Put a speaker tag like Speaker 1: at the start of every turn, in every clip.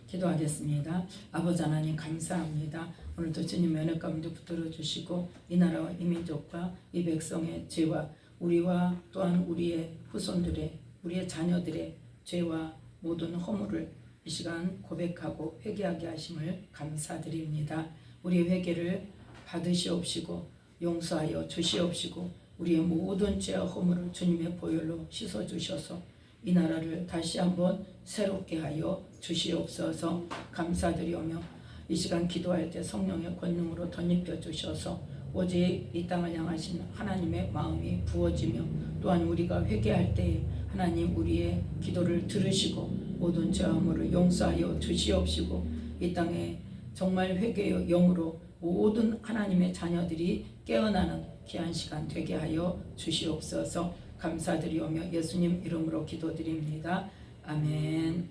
Speaker 1: 기도하겠습니다. 아버지 하나님 감사합니다. 오늘도 주님 은혜 가운데 붙들어 주시고 이 나라와 이 민족과 이 백성의 죄와 우리와 또한 우리의 후손들의 우리의 자녀들의 죄와 모든 허물을 이 시간 고백하고 회개하게 하심을 감사드립니다. 우리의 회개를 받으시옵시고 용서하여 주시옵시고 우리의 모든 죄와 허물을 주님의 보혈로 씻어주셔서 이 나라를 다시 한번 새롭게 하여 주시옵소서. 감사드리오며 이 시간 기도할 때 성령의 권능으로 덧입혀 주셔서 오직 이 땅을 향하신 하나님의 마음이 부어지며 또한 우리가 회개할 때에 하나님 우리의 기도를 들으시고 모든 죄와 허물을 용서하여 주시옵시고 이 땅에 정말 회개의 영으로 모든 하나님의 자녀들이 깨어나는 귀한 시간 되게 하여 주시옵소서. 감사드리오며 예수님 이름으로 기도드립니다. 아멘.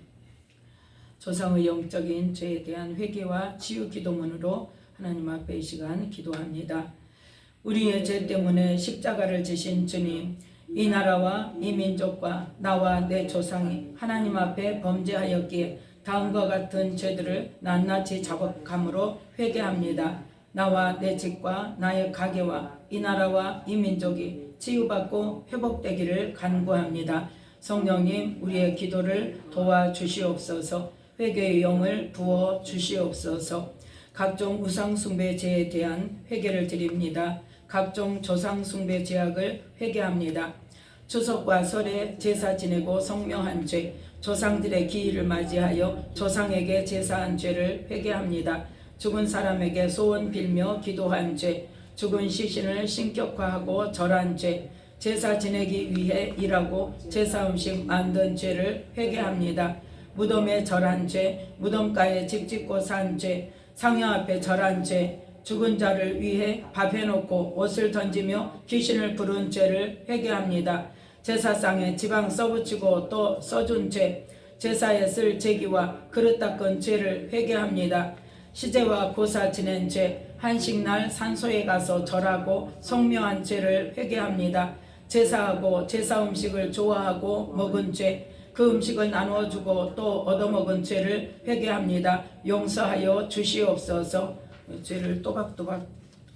Speaker 1: 조상의 영적인 죄에 대한 회개와 치유 기도문으로 하나님 앞에 이 시간 기도합니다. 우리의 죄 때문에 십자가를 지신 주님, 이 나라와 이 민족과 나와 내 조상이 하나님 앞에 범죄하였기에 다음과 같은 죄들을 낱낱이 자복함으로 회개합니다. 나와 내 집과 나의 가게와 이 나라와 이 민족이 치유받고 회복되기를 간구합니다. 성령님 우리의 기도를 도와주시옵소서. 회개의 영을 부어 주시옵소서. 각종 우상숭배 죄에 대한 회개를 드립니다. 각종 조상숭배 죄악을 회개합니다. 추석과 설에 제사 지내고 성명한 죄, 조상들의 기일을 맞이하여 조상에게 제사한 죄를 회개합니다. 죽은 사람에게 소원 빌며 기도한 죄, 죽은 시신을 신격화하고 절한 죄, 제사 지내기 위해 일하고 제사 음식 만든 죄를 회개합니다. 무덤에 절한 죄, 무덤가에 집 짓고 산 죄, 상여 앞에 절한 죄, 죽은 자를 위해 밥 해놓고 옷을 던지며 귀신을 부른 죄를 회개합니다. 제사상에 지방 써붙이고 또 써준 죄, 제사에 쓸 제기와 그릇 닦은 죄를 회개합니다. 시제와 고사 지낸 죄, 한식날 산소에 가서 절하고 성묘한 죄를 회개합니다. 제사하고 제사 음식을 좋아하고 먹은 죄, 그 음식을 나누어주고 또 얻어먹은 죄를 회개합니다. 용서하여 주시옵소서. 죄를 또박또박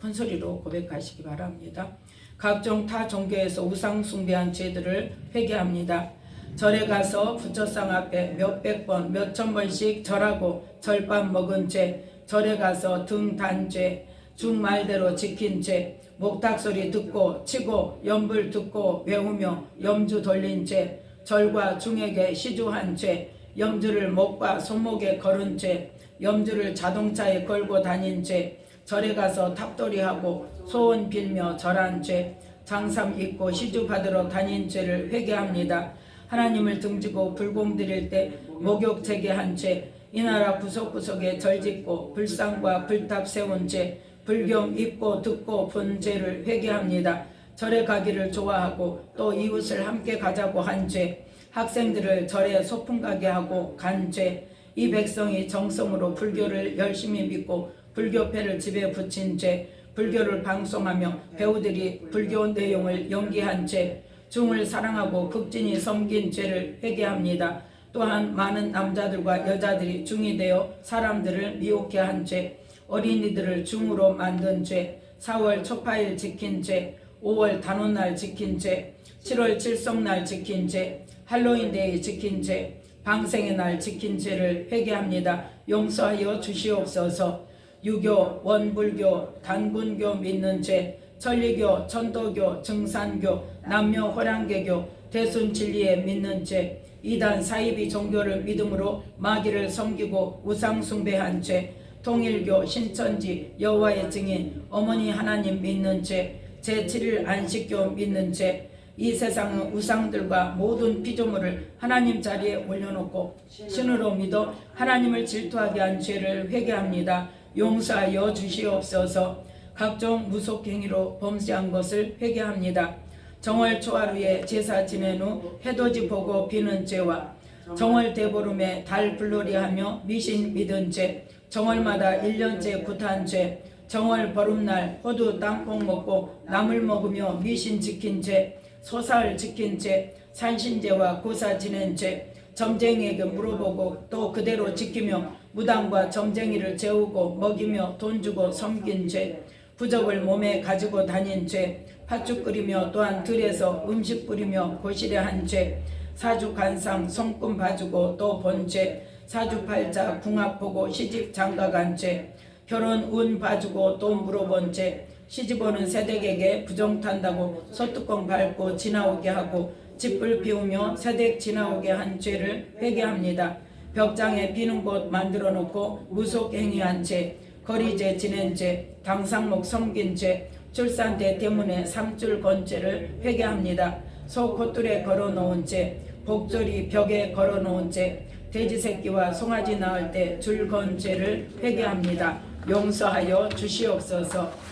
Speaker 1: 큰 소리로 고백하시기 바랍니다. 각종 타 종교에서 우상 숭배한 죄들을 회개합니다. 절에 가서 부처상 앞에 몇백 번, 몇천 번씩 절하고 절밥 먹은 죄, 절에 가서 등 단 죄, 중 말대로 지킨 죄, 목탁소리 듣고 치고 염불 듣고 외우며 염주 돌린 죄, 절과 중에게 시주한 죄, 염주를 목과 손목에 걸은 죄, 염주를 자동차에 걸고 다닌 죄, 절에 가서 탑돌이하고 소원 빌며 절한 죄, 장삼 입고 시주 받으러 다닌 죄를 회개합니다. 하나님을 등지고 불공 드릴 때 목욕 제기한 죄, 이 나라 구석구석에 절짓고 불상과 불탑 세운 죄, 불경 입고 듣고 본 죄를 회개합니다. 절에 가기를 좋아하고 또 이웃을 함께 가자고 한 죄, 학생들을 절에 소풍 가게 하고 간 죄, 이 백성이 정성으로 불교를 열심히 믿고 불교패를 집에 붙인 죄, 불교를 방송하며 배우들이 불교 내용을 연기한 죄, 중을 사랑하고 극진히 섬긴 죄를 회개합니다. 또한 많은 남자들과 여자들이 중이 되어 사람들을 미혹해 한 죄, 어린이들을 중으로 만든 죄, 4월 초파일 지킨 죄, 5월 단오날 지킨 죄, 7월 칠성날 지킨 죄, 할로윈데이 지킨 죄, 방생의 날 지킨 죄를 회개합니다. 용서하여 주시옵소서. 유교, 원불교, 단군교 믿는 죄, 천리교, 천도교, 증산교, 남녀 호랑개교, 대순진리에 믿는 죄, 이단 사이비 종교를 믿음으로 마귀를 섬기고 우상 숭배한 죄, 통일교, 신천지, 여호와의 증인, 어머니 하나님 믿는 죄, 제7일 안식교 믿는 죄, 이 세상의 우상들과 모든 피조물을 하나님 자리에 올려놓고 신으로 믿어 하나님을 질투하게 한 죄를 회개합니다. 용서하여 주시옵소서. 각종 무속행위로 범죄한 것을 회개합니다. 정월 초하루에 제사 지낸 후 해돋이 보고 비는 죄와 정월 대보름에 달 불놀이 하며 미신 믿은 죄, 정월마다 1년째 구탄 죄, 정월 보름날 호두 땅콩 먹고 나물 먹으며 미신 지킨 죄, 소사를 지킨 죄, 산신제와 고사 지낸 죄, 점쟁이에게 물어보고 또 그대로 지키며 무당과 점쟁이를 재우고 먹이며 돈 주고 섬긴 죄, 부적을 몸에 가지고 다닌 죄, 팥죽 끓이며 또한 들에서 음식 뿌리며 거실에 한 죄, 사주간상 손금 봐주고 또 본 죄, 사주팔자 궁합 보고 시집 장가간 죄, 결혼 운 봐주고 또 물어본 죄, 시집오는 새댁에게 부정탄다고 소뚜껑 밟고 지나오게 하고 집불 피우며 새댁 지나오게 한 죄를 회개합니다. 벽장에 비는 곳 만들어 놓고 무속행위한 죄, 거리죄 지낸 죄, 당상목 섬긴 죄, 출산대 때문에 삼줄 건 죄를 회개합니다. 소 콧줄에 걸어놓은 죄, 복조리 벽에 걸어놓은 죄, 돼지 새끼와 송아지 낳을 때 줄 건 죄를 회개합니다. 용서하여 주시옵소서.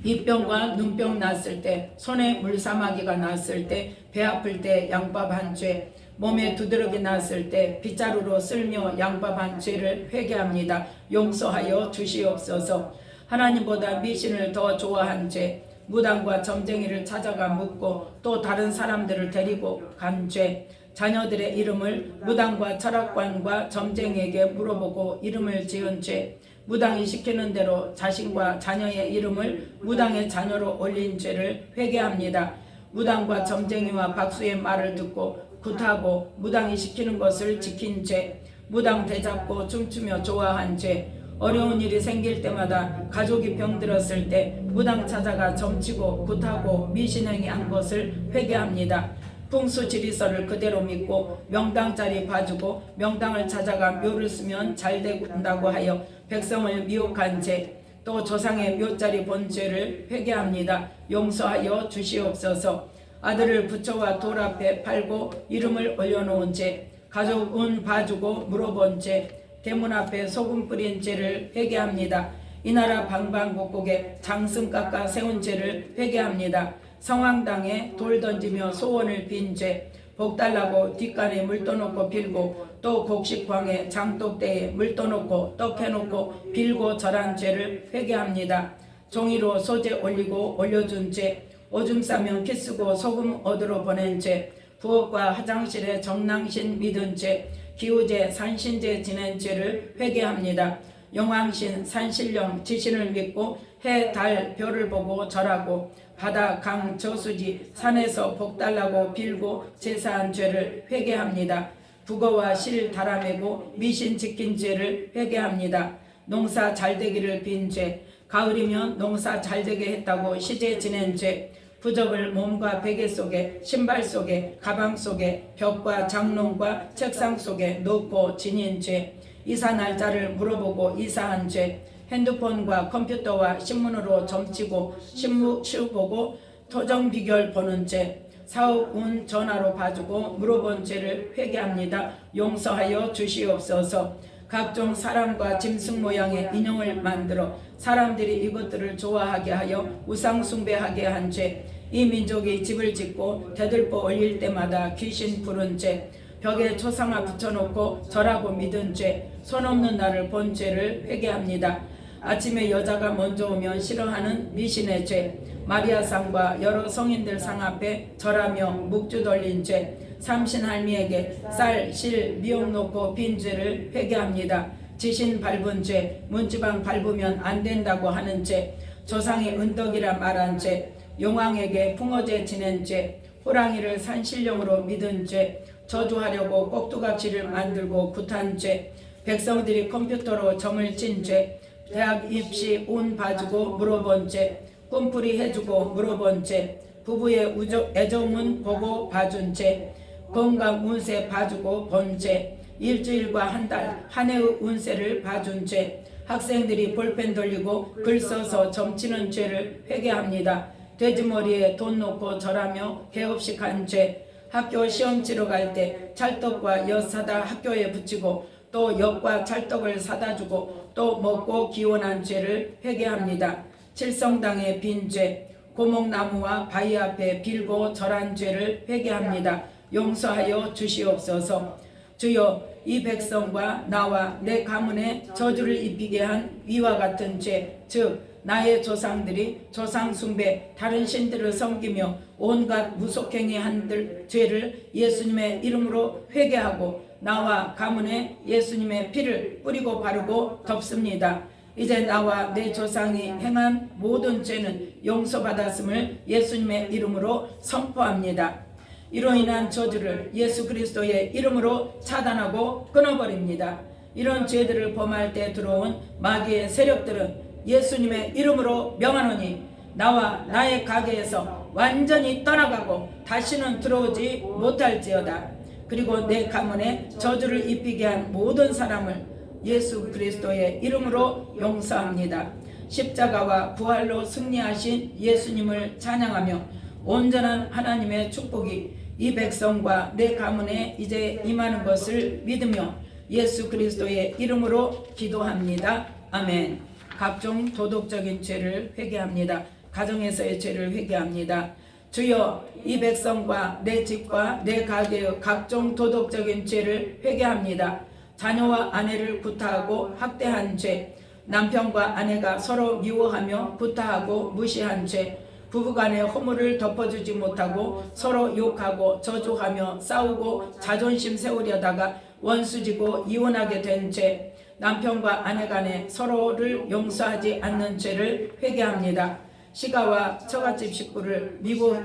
Speaker 1: 입병과 눈병 났을 때, 손에 물사마귀가 났을 때, 배 아플 때 양밥 한 죄, 몸에 두드러기 났을 때 빗자루로 쓸며 양밥 한 죄를 회개합니다. 용서하여 주시옵소서. 하나님보다 미신을 더 좋아한 죄, 무당과 점쟁이를 찾아가 묻고 또 다른 사람들을 데리고 간 죄, 자녀들의 이름을 무당과 철학관과 점쟁이에게 물어보고 이름을 지은 죄, 무당이 시키는 대로 자신과 자녀의 이름을 무당의 자녀로 올린 죄를 회개합니다. 무당과 점쟁이와 박수의 말을 듣고 굿하고 무당이 시키는 것을 지킨 죄, 무당 대잡고 춤추며 좋아한 죄, 어려운 일이 생길 때마다 가족이 병들었을 때 무당 찾아가 점치고 굿하고 미신행위 한 것을 회개합니다. 풍수지리서를 그대로 믿고 명당자리 봐주고 명당을 찾아가 묘를 쓰면 잘 된다고 하여 백성을 미혹한 죄, 또 조상의 묘자리 본 죄를 회개합니다. 용서하여 주시옵소서. 아들을 부처와 돌 앞에 팔고 이름을 올려놓은 죄, 가족 운 봐주고 물어본 죄, 대문 앞에 소금 뿌린 죄를 회개합니다. 이 나라 방방곡곡에 장승 깎아 세운 죄를 회개합니다. 성황당에 돌 던지며 소원을 빈 죄, 복 달라고 뒷간에 물 떠놓고 빌고 또 곡식광에 장독대에 물 떠놓고 떡 해놓고 빌고 절한 죄를 회개합니다. 종이로 소재 올리고 올려준 죄, 오줌 싸면 키 쓰고 소금 얻으러 보낸 죄, 부엌과 화장실에 정랑신 믿은 죄, 기우제 산신제 지낸 죄를 회개합니다. 영왕신 산신령 지신을 믿고 해, 달, 별을 보고 절하고 바다, 강, 저수지, 산에서 복 달라고 빌고 제사한 죄를 회개합니다. 북어와 실 달아매고 미신 지킨 죄를 회개합니다. 농사 잘되기를 빈 죄, 가을이면 농사 잘되게 했다고 시제 지낸 죄, 부적을 몸과 베개 속에, 신발 속에, 가방 속에, 벽과 장롱과 책상 속에 넣고 지닌 죄, 이사 날짜를 물어보고 이사한 죄, 핸드폰과 컴퓨터와 신문으로 점치고 시험 보고 토정 비결 보는 죄, 사업 운 전화로 봐주고 물어본 죄를 회개합니다. 용서하여 주시옵소서. 각종 사람과 짐승 모양의 인형을 만들어 사람들이 이것들을 좋아하게 하여 우상 숭배하게 한 죄, 이 민족이 집을 짓고 대들보 올릴 때마다 귀신 부른 죄, 벽에 초상화 붙여놓고 절하고 믿은 죄, 손 없는 나를 본 죄를 회개합니다. 아침에 여자가 먼저 오면 싫어하는 미신의 죄, 마리아상과 여러 성인들 상 앞에 절하며 묵주 돌린 죄, 삼신할미에게 쌀, 실, 미역 놓고 빈 죄를 회개합니다. 지신 밟은 죄, 문지방 밟으면 안 된다고 하는 죄, 조상이 은덕이라 말한 죄, 용왕에게 풍어제 지낸 죄, 호랑이를 산신령으로 믿은 죄, 저주하려고 꼭두각시를 만들고 굿한 죄, 백성들이 컴퓨터로 점을 친 죄, 대학 입시 운 봐주고 물어본 죄, 꿈풀이 해주고 물어본 죄, 부부의 애정은 보고 봐준 죄, 건강 운세 봐주고 본 죄, 일주일과 한 달, 한 해의 운세를 봐준 죄, 학생들이 볼펜 돌리고 글 써서 점치는 죄를 회개합니다. 돼지머리에 돈 놓고 절하며 개업식 한 죄, 학교 시험 치러 갈 때 찰떡과 엿 사다 학교에 붙이고 또 엿과 찰떡을 사다 주고 또 먹고 기원한 죄를 회개합니다. 칠성당의 빈 죄, 고목나무와 바위 앞에 빌고 절한 죄를 회개합니다. 용서하여 주시옵소서. 주여, 이 백성과 나와 내 가문에 저주를 입히게 한 위와 같은 죄, 즉 나의 조상들이 조상 숭배 다른 신들을 섬기며 온갖 무속행위 한들 죄를 예수님의 이름으로 회개하고 나와 가문에 예수님의 피를 뿌리고 바르고 덮습니다. 이제 나와 내 조상이 행한 모든 죄는 용서받았음을 예수님의 이름으로 선포합니다. 이로 인한 저주를 예수 그리스도의 이름으로 차단하고 끊어버립니다. 이런 죄들을 범할 때 들어온 마귀의 세력들은 예수님의 이름으로 명하노니 나와 나의 가게에서 완전히 떠나가고 다시는 들어오지 못할지어다. 그리고 내 가문에 저주를 입히게 한 모든 사람을 예수 그리스도의 이름으로 용서합니다. 십자가와 부활로 승리하신 예수님을 찬양하며 온전한 하나님의 축복이 이 백성과 내 가문에 이제 임하는 것을 믿으며 예수 그리스도의 이름으로 기도합니다. 아멘. 각종 도덕적인 죄를 회개합니다. 가정에서의 죄를 회개합니다. 주여, 이 백성과 내 집과 내 가게의 각종 도덕적인 죄를 회개합니다. 자녀와 아내를 구타하고 학대한 죄, 남편과 아내가 서로 미워하며 구타하고 무시한 죄, 부부간의 허물을 덮어주지 못하고 서로 욕하고 저주하며 싸우고 자존심 세우려다가 원수지고 이혼하게 된 죄, 남편과 아내 간에 서로를 용서하지 않는 죄를 회개합니다. 시가와 처갓집 식구를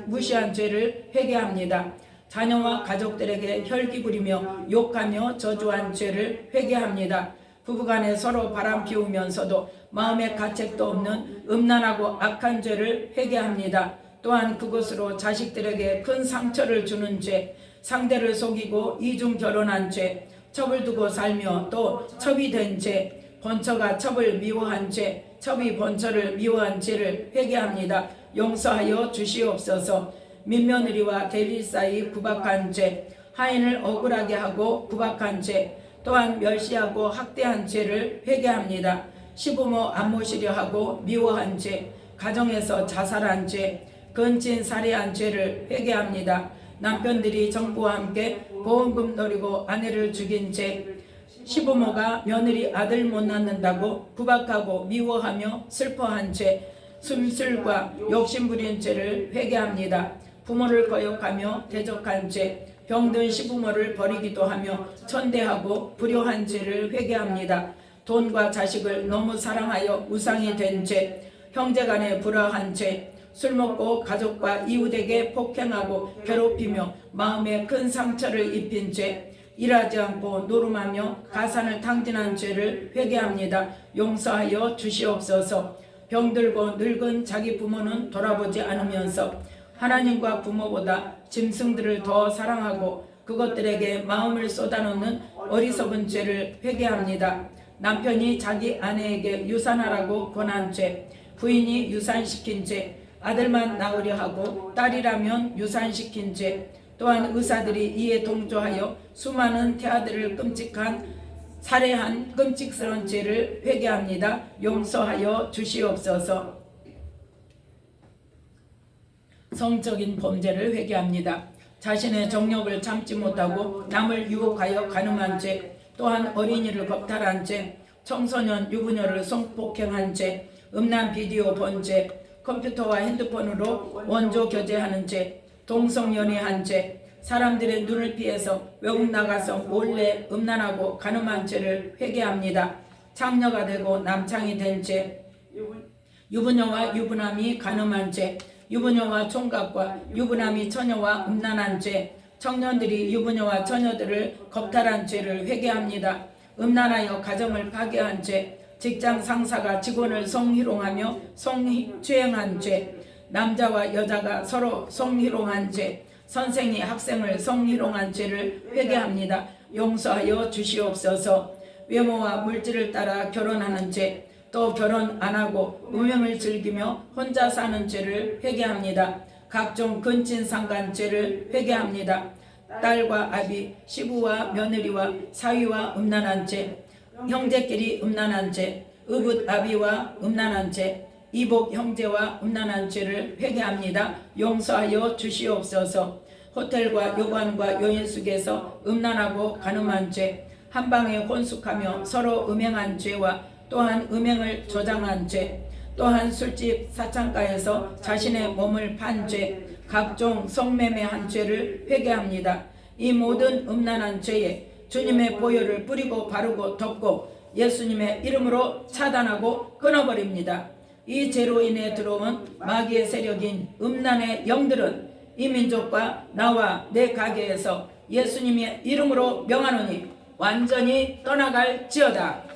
Speaker 1: 무시한 죄를 회개합니다. 자녀와 가족들에게 혈기 부리며 욕하며 저주한 죄를 회개합니다. 부부간에 서로 바람 피우면서도 마음에 가책도 없는 음란하고 악한 죄를 회개합니다. 또한 그것으로 자식들에게 큰 상처를 주는 죄, 상대를 속이고 이중 결혼한 죄, 첩을 두고 살며 또 첩이 된 죄, 번처가 첩을 미워한 죄, 첩이 번처를 미워한 죄를 회개합니다. 용서하여 주시옵소서. 민며느리와 대리 사이 구박한 죄, 하인을 억울하게 하고 구박한 죄, 또한 멸시하고 학대한 죄를 회개합니다. 시부모 안 모시려 하고 미워한 죄, 가정에서 자살한 죄, 근친 살해한 죄를 회개합니다. 남편들이 정부와 함께 보험금 노리고 아내를 죽인 죄, 시부모가 며느리 아들 못 낳는다고 구박하고 미워하며 슬퍼한 죄, 술과 욕심부린 죄를 회개합니다. 부모를 거역하며 대적한 죄, 병든 시부모를 버리기도 하며 천대하고 불효한 죄를 회개합니다. 돈과 자식을 너무 사랑하여 우상이 된 죄, 형제간에 불화한 죄, 술 먹고 가족과 이웃에게 폭행하고 괴롭히며 마음에 큰 상처를 입힌 죄, 일하지 않고 노름하며 가산을 탕진한 죄를 회개합니다. 용서하여 주시옵소서. 병들고 늙은 자기 부모는 돌아보지 않으면서 하나님과 부모보다 짐승들을 더 사랑하고 그것들에게 마음을 쏟아놓는 어리석은 죄를 회개합니다. 남편이 자기 아내에게 유산하라고 권한 죄, 부인이 유산시킨 죄, 아들만 낳으려 하고 딸이라면 유산시킨 죄, 또한 의사들이 이에 동조하여 수많은 태아들을 살해한 끔찍스러운 죄를 회개합니다. 용서하여 주시옵소서. 성적인 범죄를 회개합니다. 자신의 정욕을 참지 못하고 남을 유혹하여 간음한 죄, 또한 어린이를 겁탈한 죄, 청소년 유부녀를 성폭행한 죄, 음란 비디오 본 죄, 컴퓨터와 핸드폰으로 원조 교제하는 죄, 동성연애한 죄, 사람들의 눈을 피해서 외국 나가서 몰래 음란하고 간음한 죄를 회개합니다. 창녀가 되고 남창이 된 죄, 유부녀와 유부남이 간음한 죄, 유부녀와 총각과 유부남이 처녀와 음란한 죄, 청년들이 유부녀와 처녀들을 겁탈한 죄를 회개합니다. 음란하여 가정을 파괴한 죄, 직장 상사가 직원을 성희롱하며 성추행한 죄, 남자와 여자가 서로 성희롱한 죄, 선생이 학생을 성희롱한 죄를 회개합니다. 용서하여 주시옵소서. 외모와 물질을 따라 결혼하는 죄, 또 결혼 안하고 음행을 즐기며 혼자 사는 죄를 회개합니다. 각종 근친상간 죄를 회개합니다. 딸과 아비, 시부와 며느리와 사위와 음란한 죄, 형제끼리 음란한 죄, 의붓 아비와 음란한 죄, 이복 형제와 음란한 죄를 회개합니다. 용서하여 주시옵소서. 호텔과 요관과 여인숙에서 음란하고 간음한 죄, 한방에 혼숙하며 서로 음행한 죄와 또한 음행을 조장한 죄, 또한 술집 사창가에서 자신의 몸을 판 죄, 각종 성매매한 죄를 회개합니다. 이 모든 음란한 죄에 주님의 보혈을 뿌리고 바르고 덮고 예수님의 이름으로 차단하고 끊어버립니다. 이 죄로 인해 들어온 마귀의 세력인 음란의 영들은 이 민족과 나와 내 가게에서 예수님의 이름으로 명하노니 완전히 떠나갈지어다.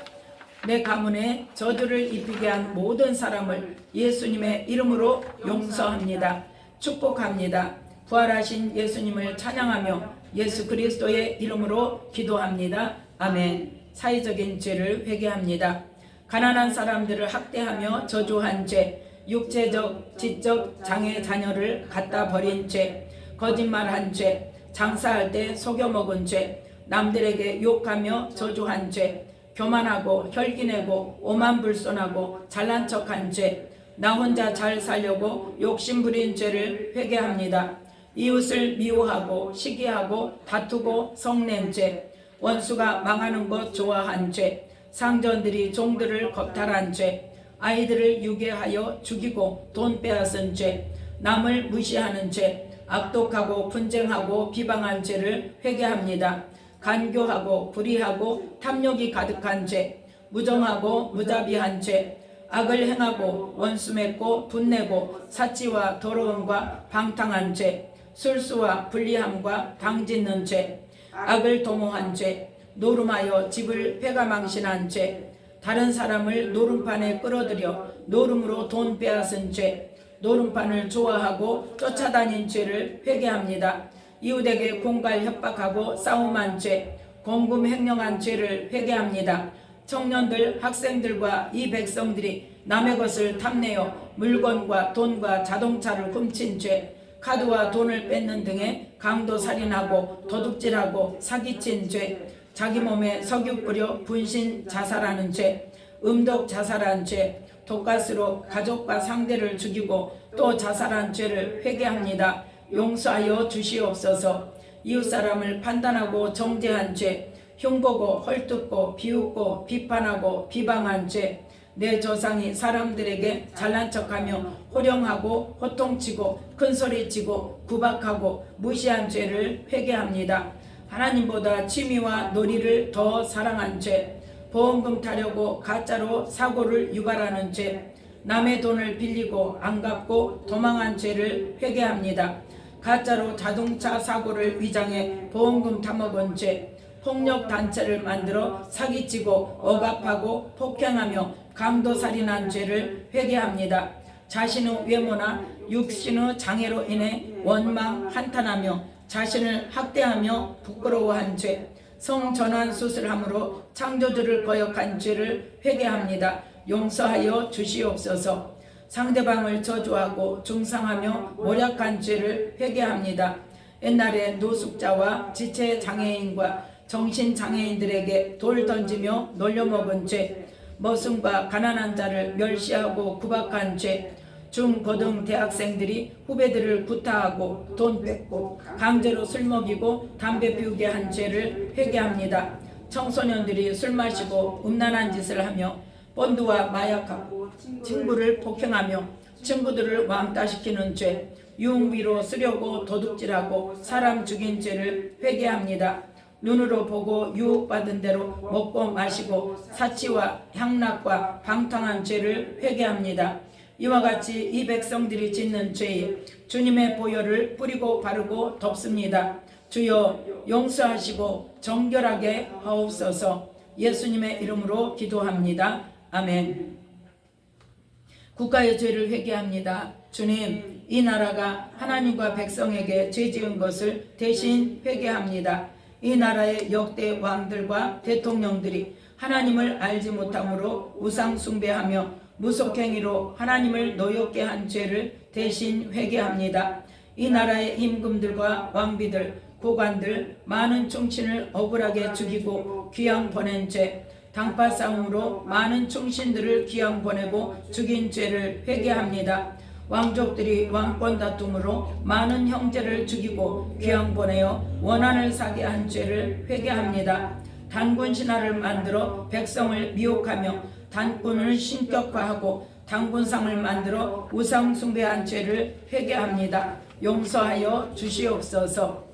Speaker 1: 내 가문에 저주를 입히게 한 모든 사람을 예수님의 이름으로 용서합니다. 축복합니다. 부활하신 예수님을 찬양하며 예수 그리스도의 이름으로 기도합니다. 아멘. 사회적인 죄를 회개합니다. 가난한 사람들을 학대하며 저주한 죄, 육체적, 지적 장애 자녀를 갖다 버린 죄, 거짓말한 죄, 장사할 때 속여먹은 죄, 남들에게 욕하며 저주한 죄, 교만하고 혈기내고 오만불손하고 잘난 척한 죄, 나 혼자 잘 살려고 욕심부린 죄를 회개합니다. 이웃을 미워하고 시기하고 다투고 성낸 죄, 원수가 망하는 것 좋아한 죄, 상전들이 종들을 겁탈한 죄, 아이들을 유괴하여 죽이고 돈 빼앗은 죄, 남을 무시하는 죄, 악독하고 분쟁하고 비방한 죄를 회개합니다. 간교하고 불의하고 탐욕이 가득한 죄, 무정하고 무자비한 죄, 악을 행하고 원수 맺고 분내고 사치와 더러움과 방탕한 죄, 술수와 불리함과 당짓는 죄, 악을 도모한 죄, 노름하여 집을 패가망신한 죄, 다른 사람을 노름판에 끌어들여 노름으로 돈 빼앗은 죄, 노름판을 좋아하고 쫓아다닌 죄를 회개합니다. 이웃에게 공갈 협박하고 싸움한 죄, 공금 횡령한 죄를 회개합니다. 청년들, 학생들과 이 백성들이 남의 것을 탐내어 물건과 돈과 자동차를 훔친 죄, 카드와 돈을 뺏는 등의 강도 살인하고 도둑질하고 사기친 죄, 자기 몸에 석유 뿌려 분신 자살하는 죄, 음독 자살한 죄, 독가스로 가족과 상대를 죽이고 또 자살한 죄를 회개합니다. 용서하여 주시옵소서. 이웃사람을 판단하고 정죄한 죄, 흉보고 헐뜯고 비웃고 비판하고 비방한 죄, 내 조상이 사람들에게 잘난 척하며 호령하고 호통치고 큰소리치고 구박하고 무시한 죄를 회개합니다. 하나님보다 취미와 놀이를 더 사랑한 죄, 보험금 타려고 가짜로 사고를 유발하는 죄, 남의 돈을 빌리고 안 갚고 도망한 죄를 회개합니다. 가짜로 자동차 사고를 위장해 보험금 타먹은 죄, 폭력단체를 만들어 사기치고 억압하고 폭행하며 강도살인한 죄를 회개합니다. 자신의 외모나 육신의 장애로 인해 원망 한탄하며 자신을 학대하며 부끄러워한 죄, 성전환 수술함으로 창조주를 거역한 죄를 회개합니다. 용서하여 주시옵소서. 상대방을 저주하고 중상하며 모략한 죄를 회개합니다. 옛날에 노숙자와 지체장애인과 정신장애인들에게 돌 던지며 놀려먹은 죄, 머슴과 가난한 자를 멸시하고 구박한 죄, 중고등 대학생들이 후배들을 구타하고 돈 뺏고 강제로 술 먹이고 담배 피우게 한 죄를 회개합니다. 청소년들이 술 마시고 음란한 짓을 하며 본드와 마약하고 친구를 폭행하며 친구들을 왕따시키는 죄, 유흥비로 쓰려고 도둑질하고 사람 죽인 죄를 회개합니다. 눈으로 보고 유혹받은 대로 먹고 마시고 사치와 향락과 방탕한 죄를 회개합니다. 이와 같이 이 백성들이 짓는 죄에 주님의 보혈을 뿌리고 바르고 덮습니다. 주여 용서하시고 정결하게 하옵소서. 예수님의 이름으로 기도합니다. 아멘. 국가의 죄를 회개합니다. 주님, 이 나라가 하나님과 백성에게 죄 지은 것을 대신 회개합니다. 이 나라의 역대 왕들과 대통령들이 하나님을 알지 못함으로 우상 숭배하며 무속행위로 하나님을 노엽게 한 죄를 대신 회개합니다. 이 나라의 임금들과 왕비들, 고관들, 많은 충신을 억울하게 죽이고 귀양 보낸 죄, 당파 싸움으로 많은 충신들을 귀양 보내고 죽인 죄를 회개합니다. 왕족들이 왕권 다툼으로 많은 형제를 죽이고 귀양 보내어 원한을 사게 한 죄를 회개합니다. 단군 신하를 만들어 백성을 미혹하며 단군을 신격화하고 당군상을 만들어 우상 숭배한 죄를 회개합니다. 용서하여 주시옵소서.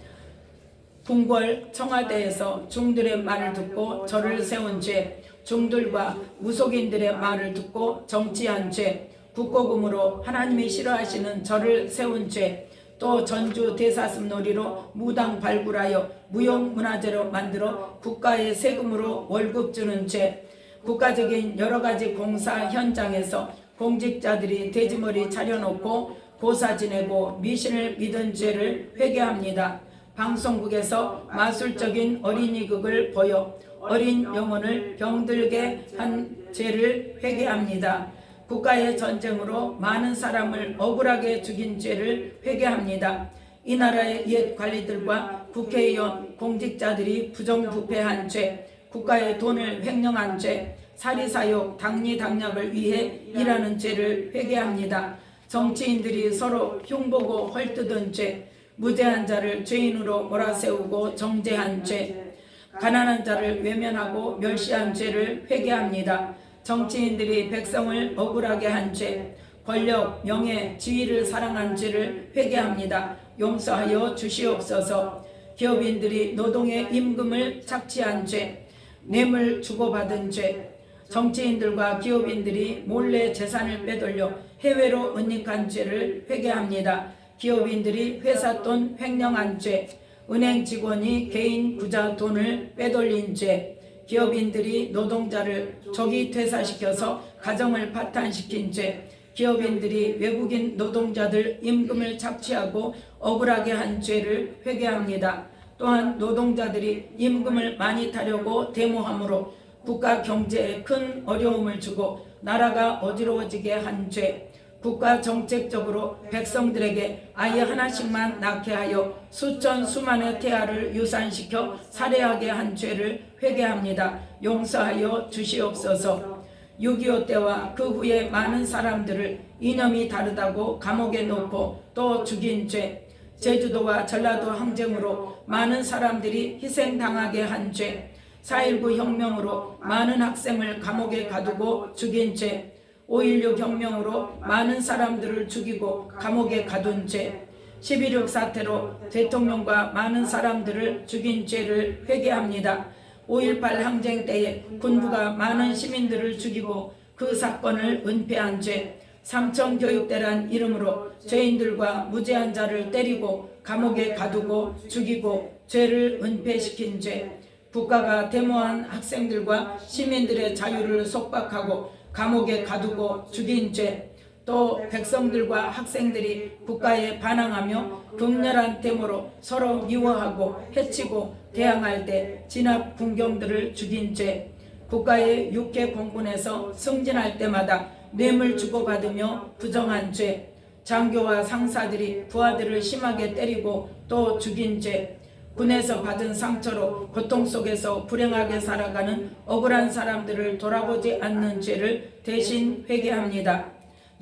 Speaker 1: 궁궐 청와대에서 중들의 말을 듣고 저를 세운 죄, 중들과 무속인들의 말을 듣고 정치한 죄, 국고금으로 하나님이 싫어하시는 저를 세운 죄, 또 전주 대사슴 놀이로 무당 발굴하여 무형문화재로 만들어 국가의 세금으로 월급 주는 죄, 국가적인 여러가지 공사 현장에서 공직자들이 돼지머리 차려놓고 고사 지내고 미신을 믿은 죄를 회개합니다. 방송국에서 마술적인 어린이극을 보여 어린 영혼을 병들게 한 죄를 회개합니다. 국가의 전쟁으로 많은 사람을 억울하게 죽인 죄를 회개합니다. 이 나라의 옛 관리들과 국회의원, 공직자들이 부정부패한 죄, 국가의 돈을 횡령한 죄, 사리사욕, 당리당략을 위해 일하는 죄를 회개합니다. 정치인들이 서로 흉보고 헐뜯은 죄, 무죄한 자를 죄인으로 몰아세우고 정죄한 죄, 가난한 자를 외면하고 멸시한 죄를 회개합니다. 정치인들이 백성을 억울하게 한 죄, 권력, 명예, 지위를 사랑한 죄를 회개합니다. 용서하여 주시옵소서. 기업인들이 노동의 임금을 착취한 죄, 뇌물 주고받은 죄, 정치인들과 기업인들이 몰래 재산을 빼돌려 해외로 은닉한 죄를 회개합니다. 기업인들이 회사 돈 횡령한 죄, 은행 직원이 개인 부자 돈을 빼돌린 죄, 기업인들이 노동자를 조기 퇴사시켜서 가정을 파탄시킨 죄, 기업인들이 외국인 노동자들 임금을 착취하고 억울하게 한 죄를 회개합니다. 또한 노동자들이 임금을 많이 타려고 데모함으로 국가 경제에 큰 어려움을 주고 나라가 어지러워지게 한 죄, 국가 정책적으로 백성들에게 아이 하나씩만 낳게 하여 수천 수만의 태아를 유산시켜 살해하게 한 죄를 회개합니다. 용서하여 주시옵소서. 6.25 때와 그 후에 많은 사람들을 이념이 다르다고 감옥에 놓고 또 죽인 죄, 제주도와 전라도 항쟁으로 많은 사람들이 희생당하게 한 죄, 4.19 혁명으로 많은 학생을 감옥에 가두고 죽인 죄, 5.16 혁명으로 많은 사람들을 죽이고 감옥에 가둔 죄, 11.6 사태로 대통령과 많은 사람들을 죽인 죄를 회개합니다. 5.18 항쟁 때에 군부가 많은 시민들을 죽이고 그 사건을 은폐한 죄, 삼청교육대란 이름으로 죄인들과 무죄한 자를 때리고 감옥에 가두고 죽이고 죄를 은폐시킨 죄, 국가가 데모한 학생들과 시민들의 자유를 속박하고 감옥에 가두고 죽인 죄, 또 백성들과 학생들이 국가에 반항하며 극렬한 데모로 서로 미워하고 해치고 대항할 때 진압 군경들을 죽인 죄, 국가의 육해 공군에서 승진할 때마다 뇌물 주고받으며 부정한 죄, 장교와 상사들이 부하들을 심하게 때리고 또 죽인 죄, 군에서 받은 상처로 고통 속에서 불행하게 살아가는 억울한 사람들을 돌아보지 않는 죄를 대신 회개합니다.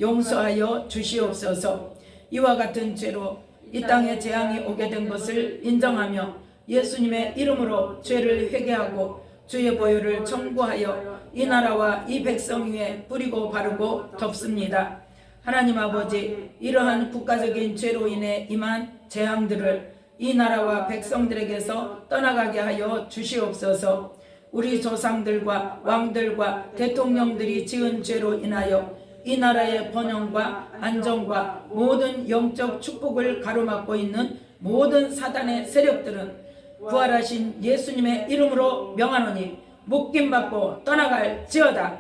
Speaker 1: 용서하여 주시옵소서. 이와 같은 죄로 이 땅에 재앙이 오게 된 것을 인정하며 예수님의 이름으로 죄를 회개하고 주의 보혈을 청구하여 이 나라와 이 백성 위에 뿌리고 바르고 덮습니다. 하나님 아버지, 이러한 국가적인 죄로 인해 임한 재앙들을 이 나라와 백성들에게서 떠나가게 하여 주시옵소서. 우리 조상들과 왕들과 대통령들이 지은 죄로 인하여 이 나라의 번영과 안정과 모든 영적 축복을 가로막고 있는 모든 사단의 세력들은 부활하신 예수님의 이름으로 명하노니 묶임받고 떠나갈지어다.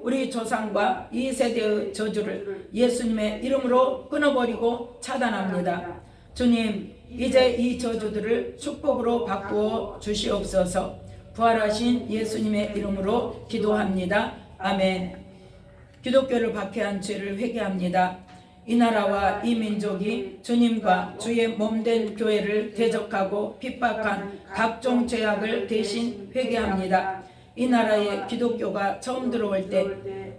Speaker 1: 우리 조상과 이 세대의 저주를 예수님의 이름으로 끊어버리고 차단합니다. 주님, 이제 이 저주들을 축복으로 바꾸어 주시옵소서. 부활하신 예수님의 이름으로 기도합니다. 아멘. 기독교를 박해한 죄를 회개합니다. 이 나라와 이 민족이 주님과 주의 몸된 교회를 대적하고 핍박한 각종 죄악을 대신 회개합니다. 이 나라에 기독교가 처음 들어올 때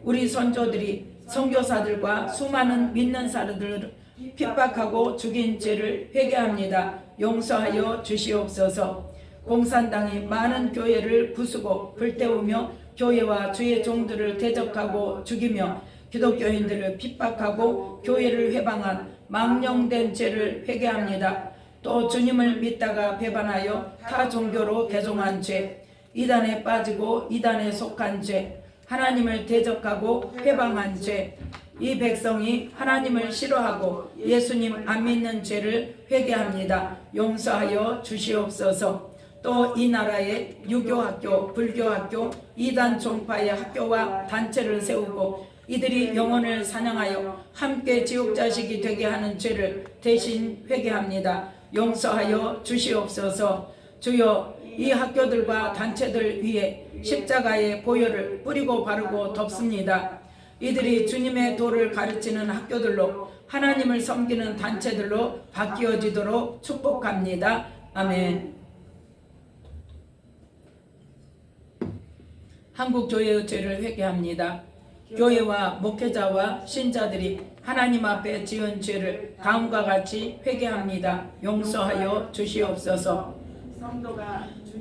Speaker 1: 우리 선조들이 선교사들과 수많은 믿는 사람들을 핍박하고 죽인 죄를 회개합니다. 용서하여 주시옵소서. 공산당이 많은 교회를 부수고 불태우며 교회와 주의 종들을 대적하고 죽이며 기독교인들을 핍박하고 교회를 회방한 망령된 죄를 회개합니다. 또 주님을 믿다가 배반하여 타 종교로 개종한 죄, 이단에 빠지고 이단에 속한 죄, 하나님을 대적하고 회방한 죄, 이 백성이 하나님을 싫어하고 예수님 안 믿는 죄를 회개합니다. 용서하여 주시옵소서. 또 이 나라에 유교학교, 불교학교, 이단 종파의 학교와 단체를 세우고 이들이 영혼을 사냥하여 함께 지옥자식이 되게 하는 죄를 대신 회개합니다. 용서하여 주시옵소서. 주여, 이 학교들과 단체들 위에 십자가의 보혈을 뿌리고 바르고 덮습니다. 이들이 주님의 도를 가르치는 학교들로, 하나님을 섬기는 단체들로 바뀌어지도록 축복합니다. 아멘. 한국교회의 죄를 회개합니다. 교회와 목회자와 신자들이 하나님 앞에 지은 죄를 다음과 같이 회개합니다. 용서하여 주시옵소서.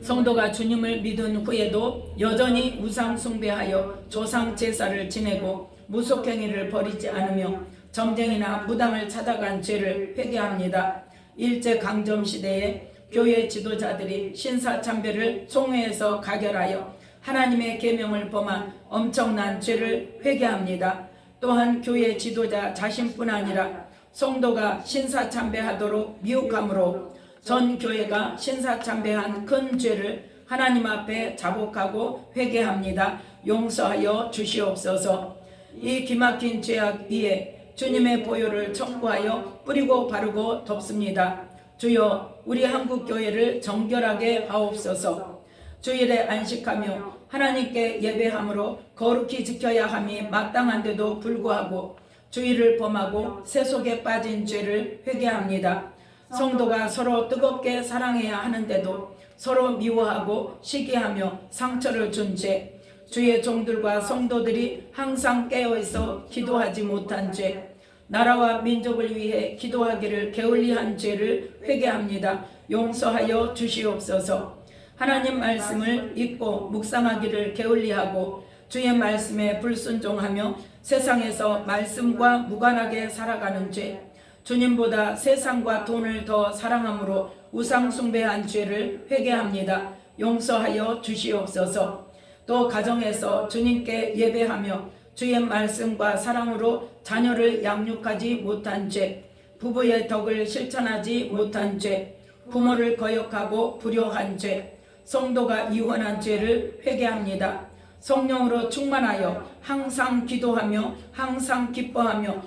Speaker 1: 성도가 주님을 믿은 후에도 여전히 우상 숭배하여 조상 제사를 지내고 무속행위를 버리지 않으며 점쟁이나 무당을 찾아간 죄를 회개합니다. 일제강점시대에 교회 지도자들이 신사참배를 총회에서 가결하여 하나님의 계명을 범한 엄청난 죄를 회개합니다. 또한 교회 지도자 자신뿐 아니라 성도가 신사참배하도록 미혹함으로 전 교회가 신사참배한 큰 죄를 하나님 앞에 자복하고 회개합니다. 용서하여 주시옵소서. 이 기막힌 죄악 위에 주님의 보혈을 청구하여 뿌리고 바르고 덮습니다. 주여, 우리 한국교회를 정결하게 하옵소서. 주일에 안식하며 하나님께 예배함으로 거룩히 지켜야 함이 마땅한데도 불구하고 주일을 범하고 세속에 빠진 죄를 회개합니다. 성도가 서로 뜨겁게 사랑해야 하는데도 서로 미워하고 시기하며 상처를 준 죄, 주의 종들과 성도들이 항상 깨어있어 기도하지 못한 죄, 나라와 민족을 위해 기도하기를 게을리한 죄를 회개합니다. 용서하여 주시옵소서. 하나님 말씀을 읽고 묵상하기를 게을리하고 주의 말씀에 불순종하며 세상에서 말씀과 무관하게 살아가는 죄, 주님보다 세상과 돈을 더 사랑함으로 우상 숭배한 죄를 회개합니다. 용서하여 주시옵소서. 또 가정에서 주님께 예배하며 주의 말씀과 사랑으로 자녀를 양육하지 못한 죄, 부부의 덕을 실천하지 못한 죄, 부모를 거역하고 불효한 죄, 성도가 이혼한 죄를 회개합니다. 성령으로 충만하여 항상 기도하며 항상 기뻐하며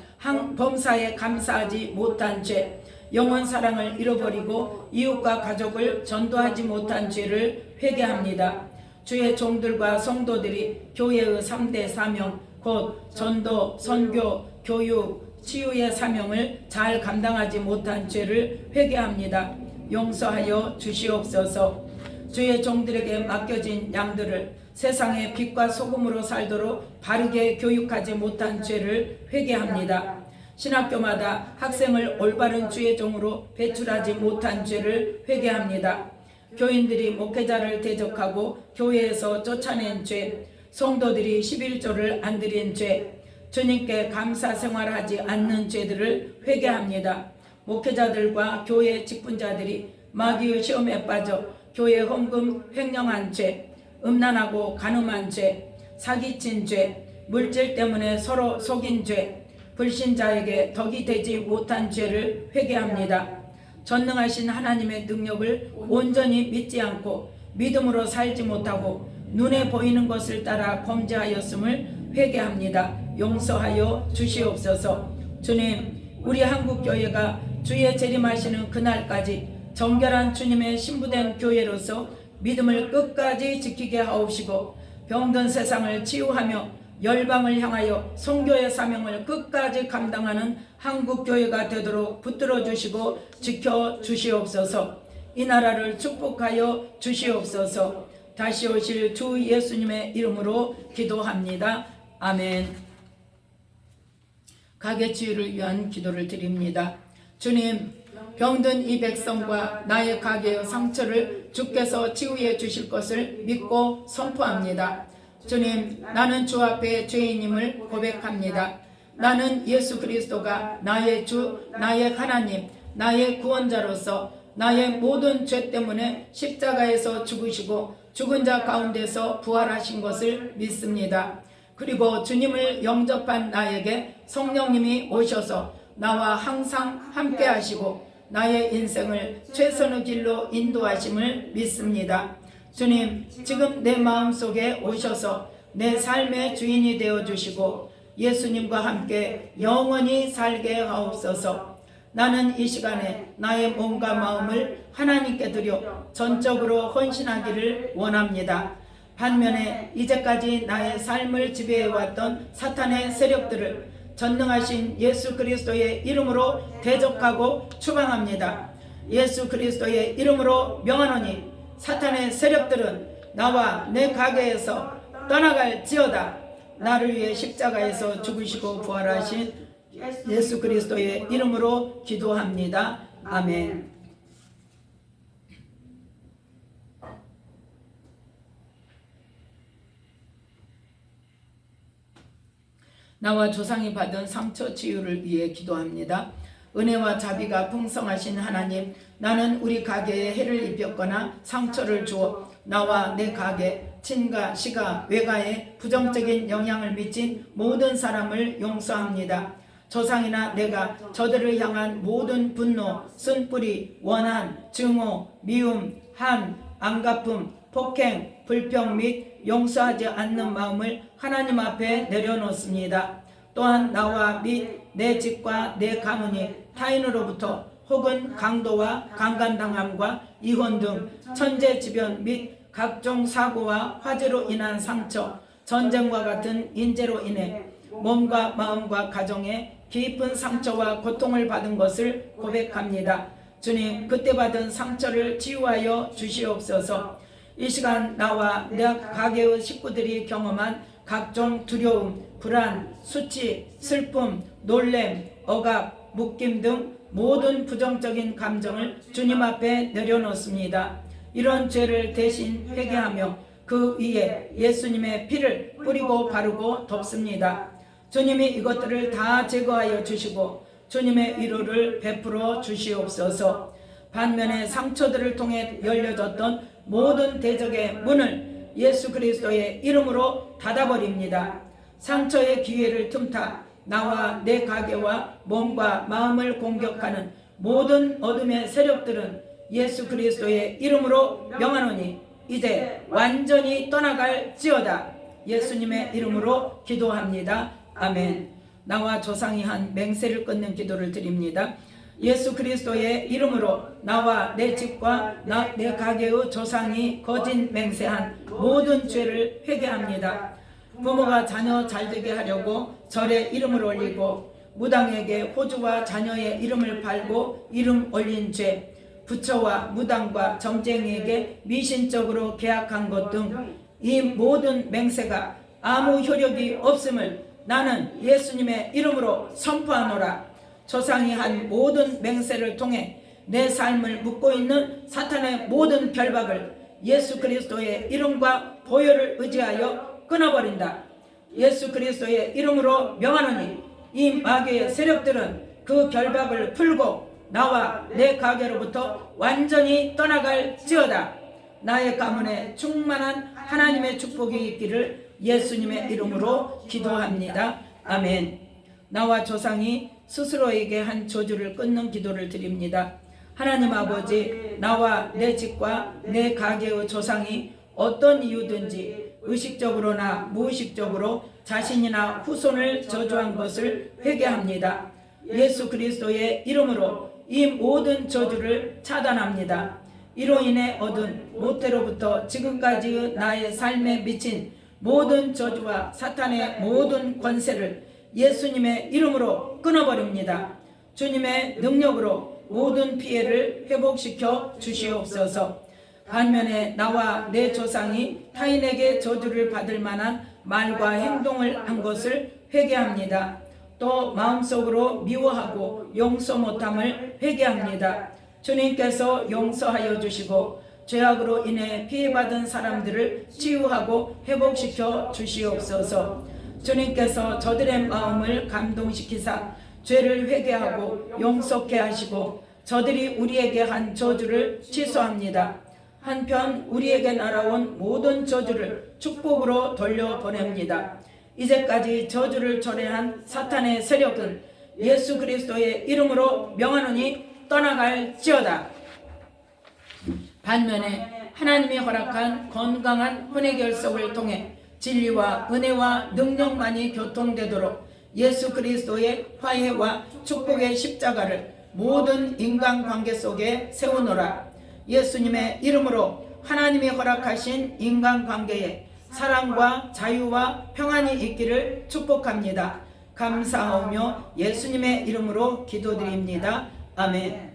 Speaker 1: 범사에 감사하지 못한 죄, 영원 사랑을 잃어버리고 이웃과 가족을 전도하지 못한 죄를 회개합니다. 주의 종들과 성도들이 교회의 3대 사명, 곧 전도, 선교, 교육, 치유의 사명을 잘 감당하지 못한 죄를 회개합니다. 용서하여 주시옵소서. 주의 종들에게 맡겨진 양들을 세상의 빛과 소금으로 살도록 바르게 교육하지 못한 죄를 회개합니다. 신학교마다 학생을 올바른 주의 종으로 배출하지 못한 죄를 회개합니다. 교인들이 목회자를 대적하고 교회에서 쫓아낸 죄, 성도들이 11조를 안 드린 죄, 주님께 감사 생활하지 않는 죄들을 회개합니다. 목회자들과 교회 직분자들이 마귀의 시험에 빠져 교회 헌금 횡령한 죄, 음란하고 간음한 죄, 사기친 죄, 물질 때문에 서로 속인 죄, 불신자에게 덕이 되지 못한 죄를 회개합니다. 전능하신 하나님의 능력을 온전히 믿지 않고 믿음으로 살지 못하고 눈에 보이는 것을 따라 범죄하였음을 회개합니다. 용서하여 주시옵소서. 주님, 우리 한국교회가 주의 재림하시는 그날까지 정결한 주님의 신부된 교회로서 믿음을 끝까지 지키게 하옵시고 병든 세상을 치유하며 열방을 향하여 선교의 사명을 끝까지 감당하는 한국교회가 되도록 붙들어 주시고 지켜 주시옵소서. 이 나라를 축복하여 주시옵소서. 다시 오실 주 예수님의 이름으로 기도합니다. 아멘. 가게 치유를 위한 기도를 드립니다. 주님, 병든 이 백성과 나의 가게의 상처를 주께서 치유해 주실 것을 믿고 선포합니다. 주님, 나는 주 앞에 죄인임을 고백합니다. 나는 예수 그리스도가 나의 주, 나의 하나님, 나의 구원자로서 나의 모든 죄 때문에 십자가에서 죽으시고 죽은 자 가운데서 부활하신 것을 믿습니다. 그리고 주님을 영접한 나에게 성령님이 오셔서 나와 항상 함께 하시고 나의 인생을 최선의 길로 인도하심을 믿습니다. 주님, 지금 내 마음속에 오셔서 내 삶의 주인이 되어주시고 예수님과 함께 영원히 살게 하옵소서. 나는 이 시간에 나의 몸과 마음을 하나님께 드려 전적으로 헌신하기를 원합니다. 반면에 이제까지 나의 삶을 지배해왔던 사탄의 세력들을 전능하신 예수 그리스도의 이름으로 대적하고 추방합니다. 예수 그리스도의 이름으로 명하노니 사탄의 세력들은 나와 내 가게에서 떠나갈지어다. 나를 위해 십자가에서 죽으시고 부활하신 예수 그리스도의 이름으로 기도합니다. 아멘. 나와 조상이 받은 상처 치유를 위해 기도합니다. 은혜와 자비가 풍성하신 하나님, 나는 우리 가게에 해를 입혔거나 상처를 주어 나와 내 가게, 친가, 시가, 외가에 부정적인 영향을 미친 모든 사람을 용서합니다. 조상이나 내가 저들을 향한 모든 분노, 쓴뿌리, 원한, 증오, 미움, 한, 안갚음, 폭행, 불평 및 용서하지 않는 마음을 하나님 앞에 내려놓습니다. 또한 나와 및 내 집과 내 가문이 타인으로부터 혹은 강도와 강간당함과 이혼 등 천재지변 및 각종 사고와 화재로 인한 상처, 전쟁과 같은 인재로 인해 몸과 마음과 가정에 깊은 상처와 고통을 받은 것을 고백합니다. 주님, 그때 받은 상처를 치유하여 주시옵소서. 이 시간 나와 내 가게의 식구들이 경험한 각종 두려움, 불안, 수치, 슬픔, 놀램, 억압, 묶임 등 모든 부정적인 감정을 주님 앞에 내려놓습니다. 이런 죄를 대신 회개하며 그 위에 예수님의 피를 뿌리고 바르고 덮습니다. 주님이 이것들을 다 제거하여 주시고 주님의 위로를 베풀어 주시옵소서. 반면에 상처들을 통해 열려졌던 모든 대적의 문을 예수 그리스도의 이름으로 닫아버립니다. 상처의 기회를 틈타 나와 내 가게와 몸과 마음을 공격하는 모든 어둠의 세력들은 예수 그리스도의 이름으로 명하노니 이제 완전히 떠나갈지어다. 예수님의 이름으로 기도합니다. 아멘. 나와 조상이 한 맹세를 끊는 기도를 드립니다. 예수 그리스도의 이름으로 나와 내 집과 내 가게의 조상이 거짓 맹세한 모든 죄를 회개합니다. 부모가 자녀 잘되게 하려고 절에 이름을 올리고 무당에게 호주와 자녀의 이름을 팔고 이름 올린 죄, 부처와 무당과 점쟁이에게 미신적으로 계약한 것 등 이 모든 맹세가 아무 효력이 없음을 나는 예수님의 이름으로 선포하노라. 조상이 한 모든 맹세를 통해 내 삶을 묶고 있는 사탄의 모든 결박을 예수 그리스도의 이름과 보혈을 의지하여 끊어버린다. 예수 그리스도의 이름으로 명하노니 이 마귀의 세력들은 그 결박을 풀고 나와 내 가게로부터 완전히 떠나갈지어다. 나의 가문에 충만한 하나님의 축복이 있기를 예수님의 이름으로 기도합니다. 아멘. 나와 조상이 스스로에게 한 저주를 끊는 기도를 드립니다. 하나님 아버지, 나와 내 집과 내 가게의 조상이 어떤 이유든지 의식적으로나 무의식적으로 자신이나 후손을 저주한 것을 회개합니다. 예수 그리스도의 이름으로 이 모든 저주를 차단합니다. 이로 인해 얻은 모태로부터 지금까지의 나의 삶에 미친 모든 저주와 사탄의 모든 권세를 예수님의 이름으로 끊어버립니다. 주님의 능력으로 모든 피해를 회복시켜 주시옵소서. 반면에 나와 내 조상이 타인에게 저주를 받을 만한 말과 행동을 한 것을 회개합니다. 또 마음속으로 미워하고 용서 못함을 회개합니다. 주님께서 용서하여 주시고 죄악으로 인해 피해받은 사람들을 치유하고 회복시켜 주시옵소서. 주님께서 저들의 마음을 감동시키사 죄를 회개하고 용서케 하시고 저들이 우리에게 한 저주를 취소합니다. 한편 우리에게 날아온 모든 저주를 축복으로 돌려보냅니다. 이제까지 저주를 초래한 사탄의 세력은 예수 그리스도의 이름으로 명하노니 떠나갈지어다. 반면에 하나님이 허락한 건강한 혼의 결석을 통해 진리와 은혜와 능력만이 교통되도록 예수 그리스도의 화해와 축복의 십자가를 모든 인간관계 속에 세우노라. 예수님의 이름으로 하나님이 허락하신 인간관계에 사랑과 자유와 평안이 있기를 축복합니다. 감사하오며 예수님의 이름으로 기도드립니다. 아멘.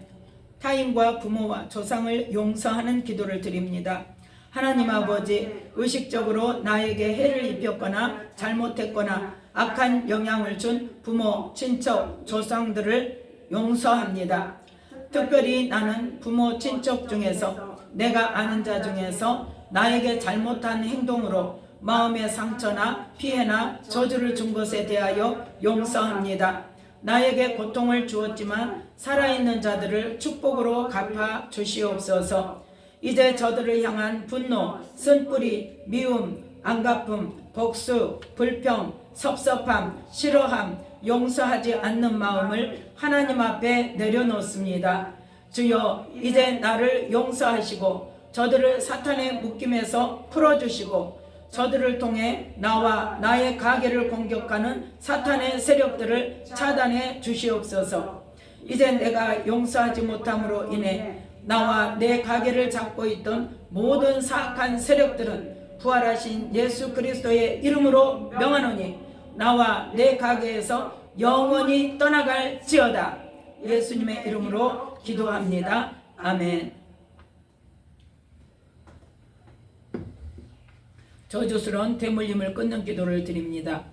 Speaker 1: 타인과 부모와 조상을 용서하는 기도를 드립니다. 하나님 아버지, 의식적으로 나에게 해를 입혔거나 잘못했거나 악한 영향을 준 부모, 친척, 조상들을 용서합니다. 특별히 나는 부모, 친척 중에서 내가 아는 자 중에서 나에게 잘못한 행동으로 마음의 상처나 피해나 저주를 준 것에 대하여 용서합니다. 나에게 고통을 주었지만 살아있는 자들을 축복으로 갚아 주시옵소서. 이제 저들을 향한 분노, 쓴뿌리, 미움, 안갚음, 복수, 불평, 섭섭함, 싫어함, 용서하지 않는 마음을 하나님 앞에 내려놓습니다. 주여, 이제 나를 용서하시고 저들을 사탄의 묶임에서 풀어주시고 저들을 통해 나와 나의 가게를 공격하는 사탄의 세력들을 차단해 주시옵소서. 이제 내가 용서하지 못함으로 인해 나와 내 가게를 잡고 있던 모든 사악한 세력들은 부활하신 예수 그리스도의 이름으로 명하노니 나와 내 가게에서 영원히 떠나갈지어다. 예수님의 이름으로 기도합니다. 아멘. 저주스러운 대물림을 끊는 기도를 드립니다.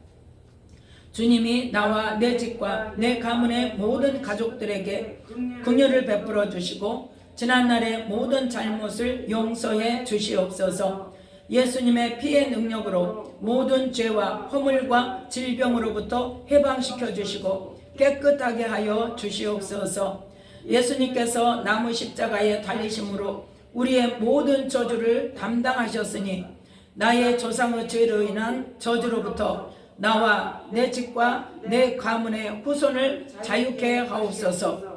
Speaker 1: 주님이 나와 내 집과 내 가문의 모든 가족들에게 긍휼을 베풀어 주시고 지난날의 모든 잘못을 용서해 주시옵소서. 예수님의 피의 능력으로 모든 죄와 허물과 질병으로부터 해방시켜 주시고 깨끗하게 하여 주시옵소서. 예수님께서 나무 십자가에 달리심으로 우리의 모든 저주를 담당하셨으니 나의 조상의 죄로 인한 저주로부터 나와 내 집과 내 가문의 후손을 자유케 하옵소서.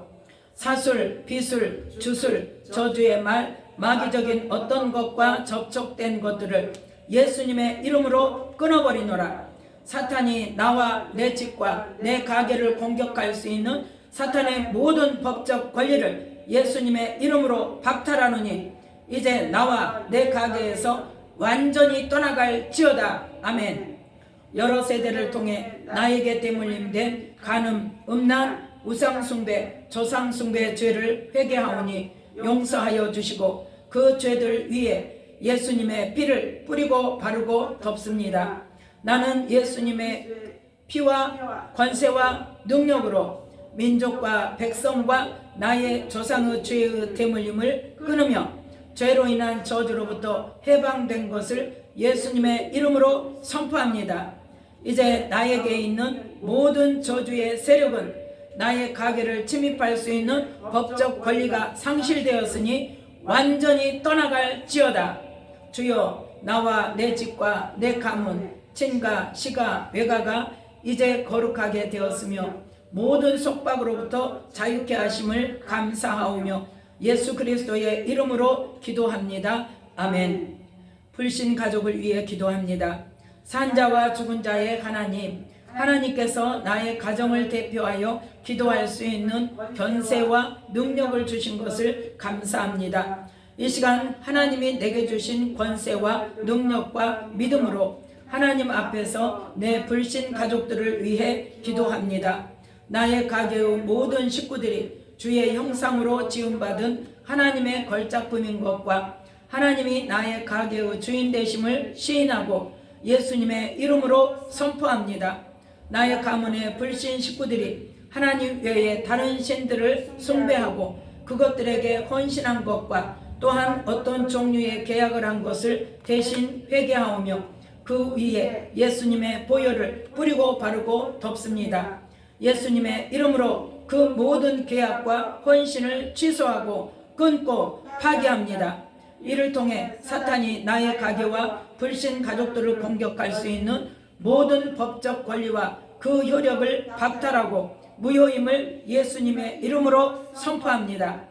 Speaker 1: 사술, 비술, 주술, 저주의 말, 마귀적인 어떤 것과 접촉된 것들을 예수님의 이름으로 끊어버리노라. 사탄이 나와 내 집과 내 가게를 공격할 수 있는 사탄의 모든 법적 권리를 예수님의 이름으로 박탈하노니 이제 나와 내 가게에서 완전히 떠나갈지어다. 아멘. 여러 세대를 통해 나에게 대물림된 간음, 음란, 우상숭배, 조상숭배의 죄를 회개하오니 용서하여 주시고 그 죄들 위에 예수님의 피를 뿌리고 바르고 덮습니다. 나는 예수님의 피와 권세와 능력으로 민족과 백성과 나의 조상의 죄의 대물림을 끊으며 죄로 인한 저주로부터 해방된 것을 예수님의 이름으로 선포합니다. 이제 나에게 있는 모든 저주의 세력은 나의 가게를 침입할 수 있는 법적 권리가 상실되었으니 완전히 떠나갈지어다. 주여, 나와 내 집과 내 가문, 친가, 시가, 외가가 이제 거룩하게 되었으며 모든 속박으로부터 자유케 하심을 감사하오며 예수 그리스도의 이름으로 기도합니다. 아멘. 불신 가족을 위해 기도합니다. 산자와 죽은 자의 하나님, 하나님께서 나의 가정을 대표하여 기도할 수 있는 권세와 능력을 주신 것을 감사합니다. 이 시간 하나님이 내게 주신 권세와 능력과 믿음으로 하나님 앞에서 내 불신 가족들을 위해 기도합니다. 나의 가게의 모든 식구들이 주의 형상으로 지음받은 하나님의 걸작품인 것과 하나님이 나의 가게의 주인 되심을 시인하고 예수님의 이름으로 선포합니다. 나의 가문의 불신 식구들이 하나님 외에 다른 신들을 숭배하고 그것들에게 헌신한 것과 또한 어떤 종류의 계약을 한 것을 대신 회개하오며 그 위에 예수님의 보혈을 뿌리고 바르고 덮습니다. 예수님의 이름으로 그 모든 계약과 헌신을 취소하고 끊고 파기합니다. 이를 통해 사탄이 나의 가게와 불신 가족들을 공격할 수 있는 모든 법적 권리와 그 효력을 박탈하고 무효임을 예수님의 이름으로 선포합니다.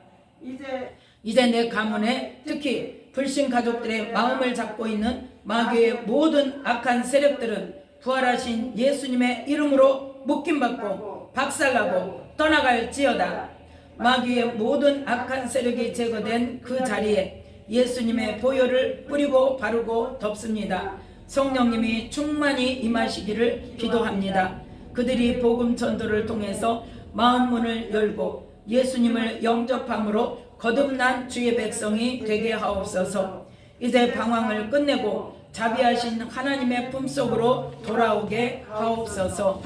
Speaker 1: 이제 내 가문에 특히 불신 가족들의 마음을 잡고 있는 마귀의 모든 악한 세력들은 부활하신 예수님의 이름으로 묶임받고 박살나고 떠나갈지어다. 마귀의 모든 악한 세력이 제거된 그 자리에 예수님의 보혈을 뿌리고 바르고 덮습니다. 성령님이 충만히 임하시기를 기도합니다. 그들이 복음 전도를 통해서 마음 문을 열고 예수님을 영접함으로 거듭난 주의 백성이 되게 하옵소서. 이제 방황을 끝내고 자비하신 하나님의 품속으로 돌아오게 하옵소서.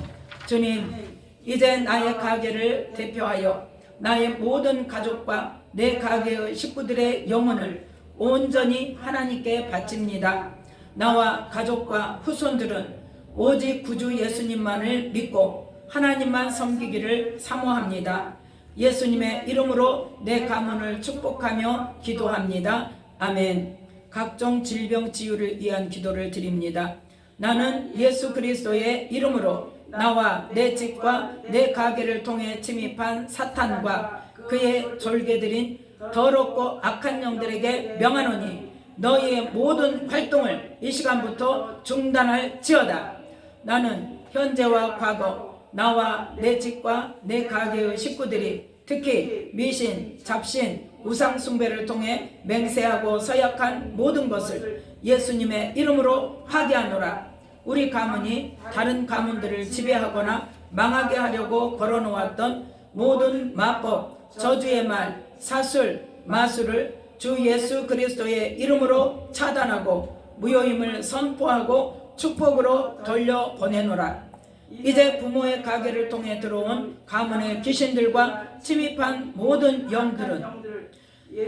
Speaker 1: 주님, 이제 나의 가게를 대표하여 나의 모든 가족과 내 가게의 식구들의 영혼을 온전히 하나님께 바칩니다. 나와 가족과 후손들은 오직 구주 예수님만을 믿고 하나님만 섬기기를 사모합니다. 예수님의 이름으로 내 가문을 축복하며 기도합니다. 아멘. 각종 질병 치유를 위한 기도를 드립니다. 나는 예수 그리스도의 이름으로 나와 내 집과 내 가게를 통해 침입한 사탄과 그의 졸개들인 더럽고 악한 영들에게 명하노니 너희의 모든 활동을 이 시간부터 중단할지어다. 나는 현재와 과거 나와 내 집과 내 가게의 식구들이 특히 미신, 잡신, 우상 숭배를 통해 맹세하고 서약한 모든 것을 예수님의 이름으로 파기하노라. 우리 가문이 다른 가문들을 지배하거나 망하게 하려고 걸어놓았던 모든 마법, 저주의 말, 사술, 마술을 주 예수 그리스도의 이름으로 차단하고 무효임을 선포하고 축복으로 돌려보내노라. 이제 부모의 가게를 통해 들어온 가문의 귀신들과 침입한 모든 영들은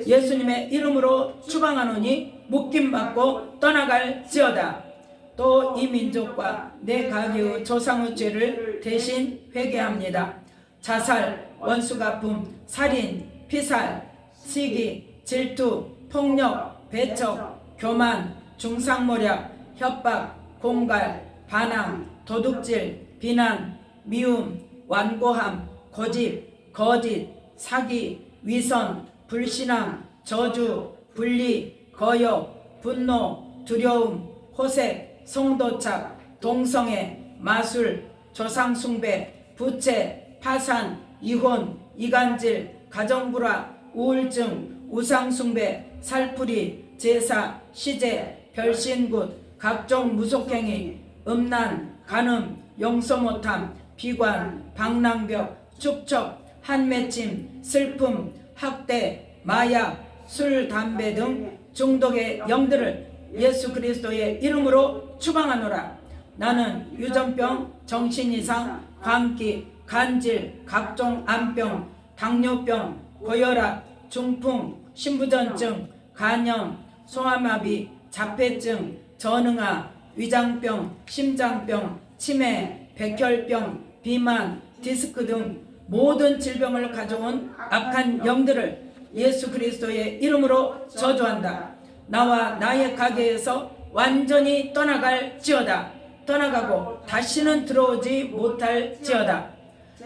Speaker 1: 예수님의 이름으로 추방하노니 묶임받고 떠나갈지어다. 또 이 민족과 내 가게의 조상의 죄를 대신 회개합니다. 자살, 원수갚음, 살인, 피살, 시기, 질투, 폭력, 배척, 교만, 중상모략, 협박, 공갈, 반항, 도둑질, 비난, 미움, 완고함, 고집, 거짓, 사기, 위선, 불신앙, 저주, 분리, 거역, 분노, 두려움, 호색, 성도착, 동성애, 마술, 조상숭배, 부채, 파산, 이혼, 이간질, 가정불화, 우울증, 우상숭배, 살풀이, 제사, 시제, 별신굿, 각종 무속행위, 음란, 간음, 용서 못함, 비관, 방랑벽, 축척, 한맺힘, 슬픔, 학대, 마약, 술, 담배 등 중독의 영들을 예수 그리스도의 이름으로 추방하노라. 나는 유전병, 정신이상, 감기, 간질, 각종 암병, 당뇨병, 고혈압, 중풍, 신부전증, 간염, 소아마비, 자폐증, 전응아, 위장병, 심장병, 치매, 백혈병, 비만, 디스크 등 모든 질병을 가져온 악한 영들을 예수 그리스도의 이름으로 저주한다. 나와 나의 가게에서 완전히 떠나갈지어다. 떠나가고 다시는 들어오지 못할지어다.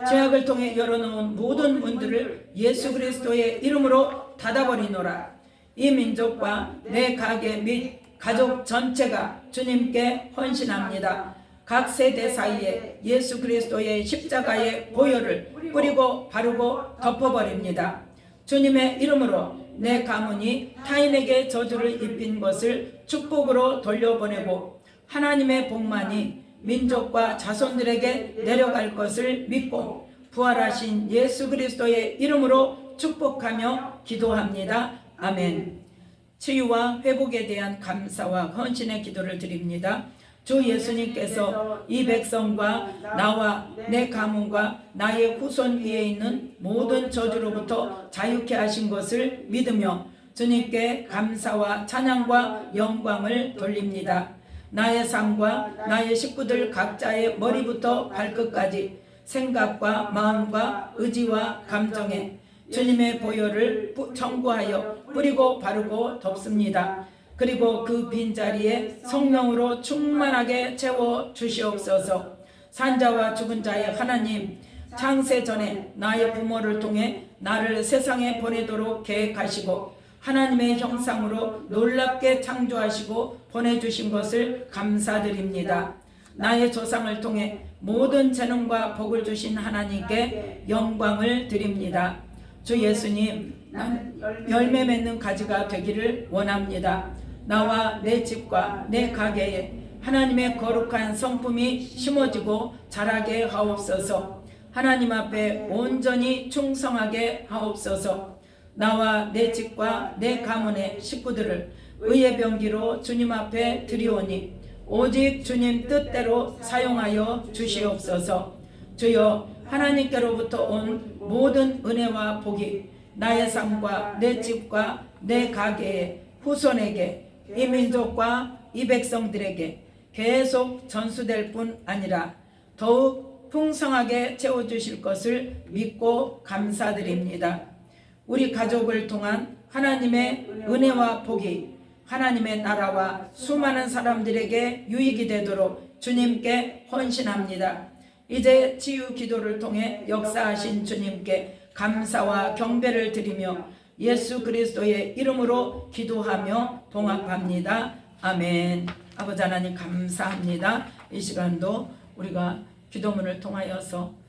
Speaker 1: 죄악을 통해 열어놓은 모든 문들을 예수 그리스도의 이름으로 닫아버리노라. 이 민족과 내 가게 및 가족 전체가 주님께 헌신합니다. 각 세대 사이에 예수 그리스도의 십자가의 보혈을 뿌리고 바르고 덮어버립니다. 주님의 이름으로 내 가문이 타인에게 저주를 입힌 것을 축복으로 돌려보내고 하나님의 복만이 민족과 자손들에게 내려갈 것을 믿고 부활하신 예수 그리스도의 이름으로 축복하며 기도합니다. 아멘. 치유와 회복에 대한 감사와 헌신의 기도를 드립니다. 주 예수님께서 이 백성과 나와 내 가문과 나의 후손 위에 있는 모든 저주로부터 자유케 하신 것을 믿으며 주님께 감사와 찬양과 영광을 돌립니다. 나의 삶과 나의 식구들 각자의 머리부터 발끝까지 생각과 마음과 의지와 감정에 주님의 보혈을 청구하여 뿌리고 바르고 덮습니다. 그리고 그 빈자리에 성령으로 충만하게 채워 주시옵소서. 산자와 죽은 자의 하나님, 창세 전에 나의 부모를 통해 나를 세상에 보내도록 계획하시고 하나님의 형상으로 놀랍게 창조하시고 보내주신 것을 감사드립니다. 나의 조상을 통해 모든 재능과 복을 주신 하나님께 영광을 드립니다. 주 예수님, 나는 열매 맺는 가지가 되기를 원합니다. 나와 내 집과 내 가게에 하나님의 거룩한 성품이 심어지고 자라게 하옵소서. 하나님 앞에 온전히 충성하게 하옵소서. 나와 내 집과 내 가문의 식구들을 의의 병기로 주님 앞에 드리오니 오직 주님 뜻대로 사용하여 주시옵소서. 주여, 하나님께로부터 온 모든 은혜와 복이 나의 삶과 내 집과 내 가게의 후손에게, 이 민족과 이 백성들에게 계속 전수될 뿐 아니라 더욱 풍성하게 채워주실 것을 믿고 감사드립니다. 우리 가족을 통한 하나님의 은혜와 복이 하나님의 나라와 수많은 사람들에게 유익이 되도록 주님께 헌신합니다. 이제 치유 기도를 통해 역사하신 주님께 감사와 경배를 드리며 예수 그리스도의 이름으로 기도하며 봉합합니다. 아멘. 아버지 하나님 감사합니다. 이 시간도 우리가 기도문을 통하여서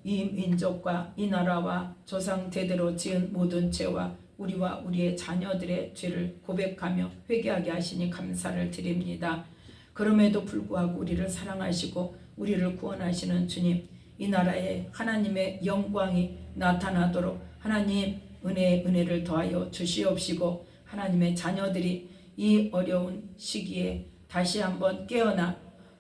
Speaker 1: 이 민족과 이 나라와 조상 대대로 지은 모든 죄와 우리와 우리의 자녀들의 죄를 고백하며 회개하게 하시니 감사를 드립니다. 그럼에도 불구하고 우리를 사랑하시고 우리를 구원하시는 주님, 이 나라에 하나님의 영광이 나타나도록 하나님 은혜를 더하여 주시옵시고 하나님의 자녀들이 이 어려운 시기에 다시 한번 깨어나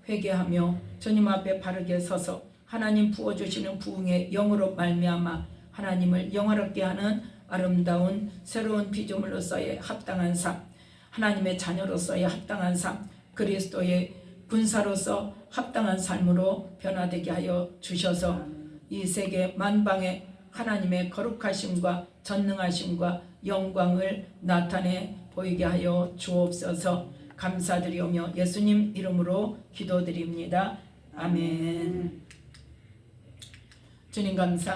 Speaker 1: 회개하며 주님 앞에 바르게 서서 하나님 부어주시는 부흥의 영으로 말미암아 하나님을 영화롭게 하는 아름다운 새로운 피조물로서의 합당한 삶, 하나님의 자녀로서의 합당한 삶, 그리스도의 군사로서 합당한 삶으로 변화되게 하여 주셔서 이 세계 만방에 하나님의 거룩하심과 전능하심과 영광을 나타내 보이게 하여 주옵소서. 감사드리오며 예수님 이름으로 기도드립니다. 아멘. 주님 감사합니다.